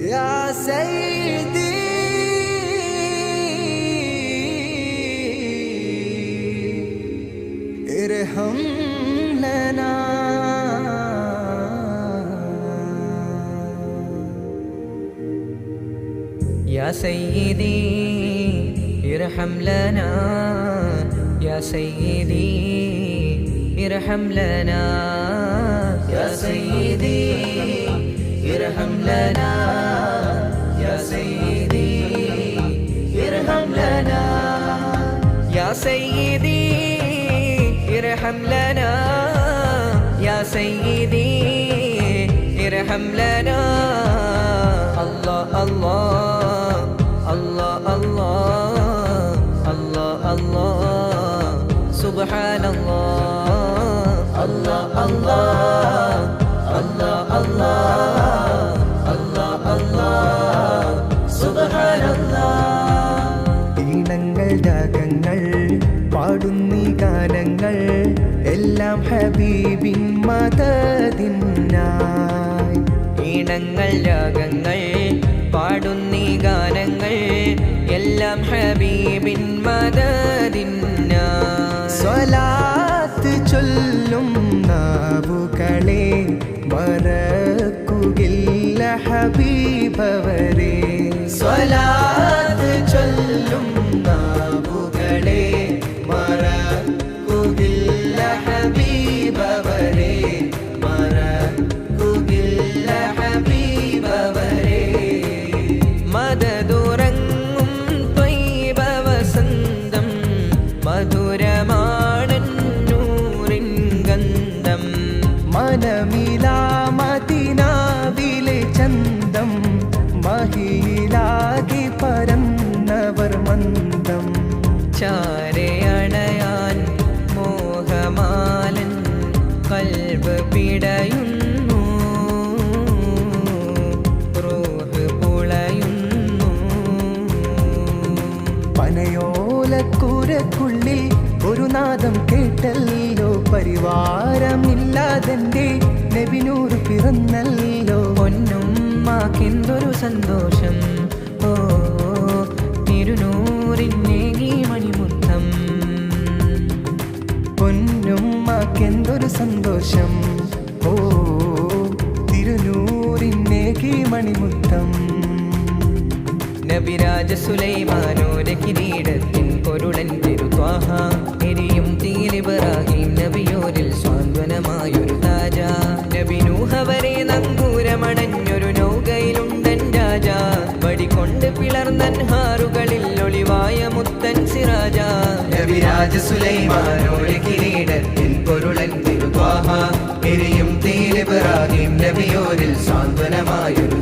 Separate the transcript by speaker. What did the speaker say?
Speaker 1: يا سيدي ارحم لنا يا سيدي ارحم لنا يا سيدي ارحم لنا يا سيدي ارحم لنا يا سيدي ارحم لنا يا سيدي ارحم لنا يا سيدي ارحم لنا الله الله الله الله الله الله سبحان الله الله الله الله الله الله الله سبحان الله ഈണങ്ങൾ രാഗങ്ങൾ പാടുന്നീ ഗാനങ്ങൾ എല്ലാം ഹബീബിൻ മദദിനായി ഈണങ്ങൾ രാഗങ്ങൾ പാടുന്നീ ഗാനങ്ങൾ എല്ലാം ഹബീബിൻ മദദിനായി സ്വലാത്ത് ചൊല്ലും നാവുകളെ മറക്കുകയില്ല ഹബീബവരെ സ്വലാത്ത് ചൊല്ലും നാവുകളെ മറക്കുകയില്ല ഹബീബവരെ മറക്കുകയില്ല ഹബീബവരെ മദദുറങ്ങും ത്വയ്യിബ വസന്തം മധുരമാണന്നൂറിൻ ഗന്ധം മനമിലാ മദീനാവിലെ ചന്തം മഹിയിലാകെ പരന്നവർ മന്ദം ചാരയണയാൻ മോഹമാലൻ കൽബ് പിടയുന്നു റൂഹ് പുളയുന്നു പനയോലക്കൂരക്കുള്ളിൽ ഒരു നാദം കേട്ടല്ലോ പരിവാരമില്ലാതെന്റെ നബിനൂർ പിറന്നല്ലോ പൊന്നുമ്മാക്കെന്തൊരു സന്തോഷം ഓ തിരുനൂറിന്നേകി മണിമുത്തം പൊന്നുമ്മാക്കെന്തൊരു സന്തോഷം ഓ തിരുനൂറിന്നേകി മണിമുത്തം നബിരാജ സുലൈമാനോരെ കിരീടത്തിൻ പൊരുളൻ തിരുത്വാഹ എരിയും തീലിബ്രാഹിം നബിയോരിൽ സാന്ത്വനമായൊരു താജ നബി നൂഹ് വരെ നങ്കൂരമണഞ്ഞൊരു നൗകയിലുണ്ടൻ രാജ വടികൊണ്ട് പിളർന്നൻഹാറുകളിൽ ഒളിവായ മുത്തൻ സിറാജ നബിരാജ സുലൈമാനോരെ കിരീടത്തിൻ പൊരുളൻ തിരുത്വാഹ എരിയും തീലിബ്രാഹിം നബിയോരിൽ സാന്ത്വനമായൊരു